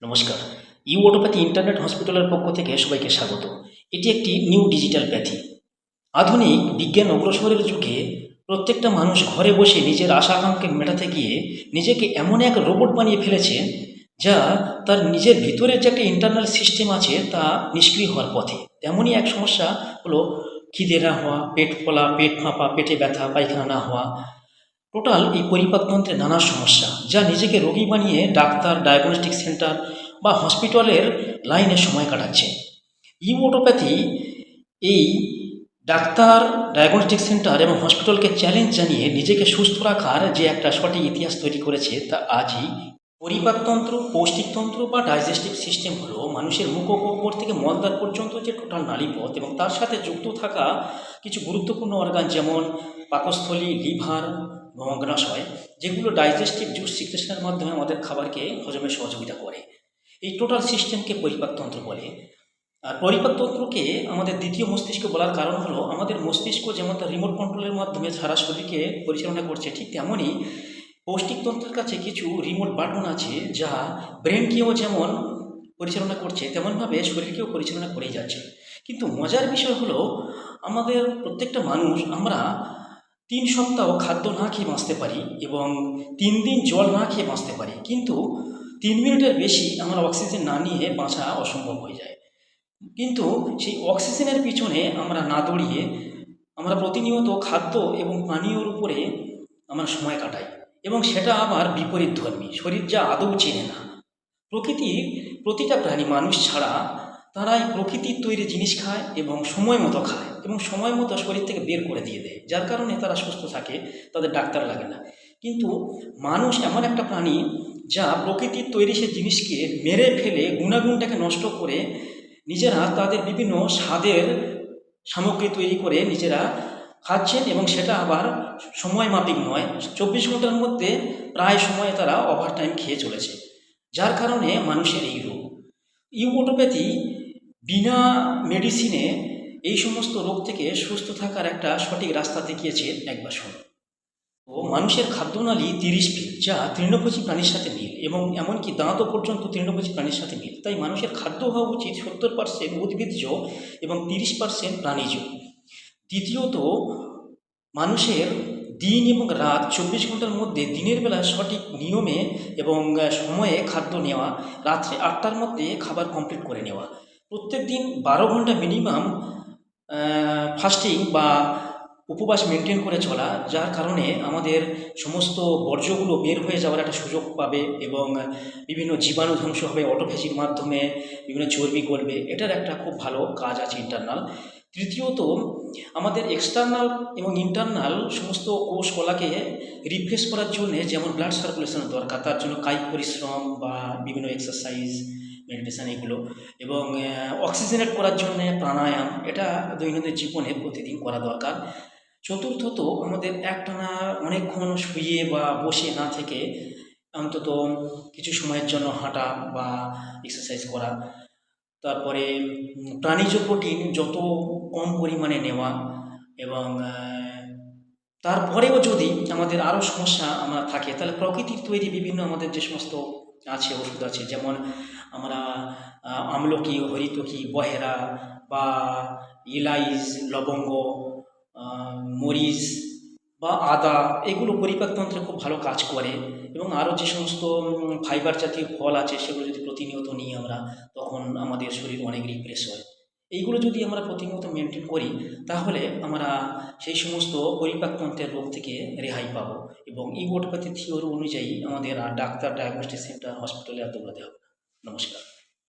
নমস্কার। You অটোপ্যাথি internet হসপিটালের পক্ষ থেকে সবাইকে স্বাগত। এটি একটি নিউ ডিজিটাল প্যাথি। আধুনিক বিজ্ঞান অগ্রসরের যুগে প্রত্যেকটা মানুষ ঘরে বসে নিজের আশা আকাঙ্ক্ষা মেটাতে গিয়ে নিজেকে এমন এক রোবট বানিয়ে ফেলেছে যা তার নিজের ভিতরের যে একটা ইন্টারনাল সিস্টেম আছে তা নিষ্ক্রিয় হওয়ার পথে। তেমনই এক সমস্যা হলো খিদে না হওয়া, পেট ফোলা, পেট ফাঁপা, পেটে ব্যথা, পায়খানা না হওয়া। টোটাল এই পরিপাকতন্ত্রে নানা সমস্যা যা নিজেকে রোগী বানিয়ে ডাক্তার, ডায়াগনস্টিক সেন্টার বা হসপিটালের লাইনে সময় কাটাচ্ছে। ইউঅটোপ্যাথি এই ডাক্তার, ডায়াগনস্টিক সেন্টার এবং হসপিটালকে চ্যালেঞ্জ জানিয়ে নিজেকে সুস্থ রাখার যে একটা সঠিক ইতিহাস তৈরি করেছে তা আজই। পরিপাকতন্ত্র, পৌষ্টিকতন্ত্র বা ডাইজেস্টিভ সিস্টেম হলো মানুষের মুখগহ্বর থেকে মলদ্বার পর্যন্ত যে টোটাল নালীপথ এবং তার সাথে যুক্ত থাকা কিছু গুরুত্বপূর্ণ অর্গান যেমন পাকস্থলী, লিভার এবং অগ্নাশয়, যেগুলো ডাইজেস্টিভ জুস সিক্রেশনের মাধ্যমে আমাদের খাবারকে হজমে সহযোগিতা করে। এই টোটাল সিস্টেমকে পরিপাকতন্ত্র বলে। আর পরিপাকতন্ত্রকে আমাদের দ্বিতীয় মস্তিষ্ক বলার কারণ হলো আমাদের মস্তিষ্ক যেমন তার রিমোট কন্ট্রোলের মাধ্যমে সারা শরীরকে পরিচালনা করছে, ঠিক তেমনই পৌষ্টিকতন্ত্রের কাছে কিছু রিমোট বাটন আছে যা ব্রেনকেও যেমন পরিচালনা করছে তেমনভাবে শরীরকেও পরিচালনা করেই যাচ্ছে। কিন্তু মজার বিষয় হলো আমাদের প্রত্যেকটা মানুষ আমরা 3 সপ্তাহ খাদ্য না খেয়ে বাঁচতে পারি এবং 3 দিন জল না খেয়ে বাঁচতে পারি, কিন্তু 3 মিনিটের বেশি আমরা অক্সিজেন না নিয়ে বাঁচা অসম্ভব হয়ে যায়। কিন্তু সেই অক্সিজেনের পিছনে আমরা না দৌড়িয়ে আমরা প্রতিনিয়ত খাদ্য এবং পানীয়র উপরে আমরা সময় কাটাই এবং সেটা আবার বিপরীতধর্মী। শরীর যা আদৌ চেনে না। প্রকৃতির প্রতিটা প্রাণী মানুষ ছাড়া তারা এই প্রকৃতির তৈরি জিনিস খায় এবং সময় মতো খায় এবং সময় মতো শরীর থেকে বের করে দিয়ে দেয়, যার কারণে তারা সুস্থ থাকে, তাদের ডাক্তার লাগে না। কিন্তু মানুষ এমন একটা প্রাণী যা প্রকৃতির তৈরি সে জিনিসকে মেরে ফেলে গুণাগুণটাকে নষ্ট করে নিজেরা তাদের বিভিন্ন স্বাদের সামগ্রী তৈরি করে নিজেরা খাচ্ছেন এবং সেটা আবার সময় মাফিক নয়। 24 ঘন্টার মধ্যে প্রায় সময় তারা ওভারটাইম খেয়ে চলেছে, যার কারণে মানুষের এই রোগ। ইউঅটোপ্যাথি বিনা মেডিসিনে এই সমস্ত রোগ থেকে সুস্থ থাকার একটা সঠিক রাস্তা দেখিয়েছে। একবার শুনুন। তো মানুষের খাদ্যনালী 30 ফিট, যা তৃণভোজী প্রাণীর সাথে মিল এবং এমনকি দাঁতও পর্যন্ত তৃণভোজী প্রাণীর সাথে মিল। তাই মানুষের খাদ্য হওয়া উচিত 70% উদ্ভিজ্জ এবং 30% প্রাণীজ। দ্বিতীয়ত, মানুষের দিন এবং রাত 24 ঘন্টার মধ্যে দিনের বেলা সঠিক নিয়মে এবং সময়ে খাদ্য নেওয়া, রাত্রে 8টার মধ্যে খাবার কমপ্লিট করে নেওয়া, প্রত্যেক দিন 12 ঘন্টা মিনিমাম ফাস্টিং বা উপবাস মেনটেন করে চলা, যার কারণে আমাদের সমস্ত বর্জ্যগুলো বের হয়ে যাওয়ার একটা সুযোগ পাবে এবং বিভিন্ন জীবাণু ধ্বংস হবে অটোফেজির মাধ্যমে, বিভিন্ন চর্বি গলবে। এটার একটা খুব ভালো কাজ আছে ইন্টারনাল। তৃতীয়ত, আমাদের এক্সটার্নাল এবং ইন্টারনাল সমস্ত কোষ কলাকে রিফ্রেশ করার জন্যে যেমন ব্লাড সার্কুলেশনের দরকার, তার জন্য কায়িক পরিশ্রম বা বিভিন্ন এক্সারসাইজ, মেডিটেশন এগুলো, এবং অক্সিজেনেট করার জন্যে প্রাণায়াম, এটা দৈনন্দিন জীবনে প্রতিদিন করা দরকার। চতুর্থত, আমাদের একটানা অনেকক্ষণ শুয়ে বা বসে না থেকে অন্তত কিছু সময়ের জন্য হাঁটা বা এক্সারসাইজ করা। তারপরে প্রাণীজ প্রোটিন যত কম পরিমাণে নেওয়া এবং তারপরেও যদি আমাদের আরও সমস্যা আমরা থাকে তাহলে প্রকৃতির তৈরি বিভিন্ন আমাদের যে সমস্ত আছে ওষুধ আছে, যেমন আমরা আমলকি, হরিতকি, বহেরা বা ইলাইচ, লবঙ্গ, মরিচ বা আদা, এগুলো পরিপাকতন্ত্রে খুব ভালো কাজ করে। এবং আরও যে সমস্ত ফাইবার জাতীয় ফল আছে সেগুলো যদি প্রতিনিয়ত নিই আমরা, তখন আমাদের শরীর অনেক রিফ্রেশ হয়। এইগুলো যদি আমরা প্রতিনিয়ত মেনটেন করি তাহলে আমরা সেই সমস্ত পরিপাকতন্ত্রের রোগ থেকে রেহাই পাবো এবং ইউঅটোপ্যাথি থিওরি অনুযায়ী আমাদের আর ডাক্তার, ডায়াগনস্টিক সেন্টার, হসপিটালে আর দৌড়াতে হবে না। নমস্কার।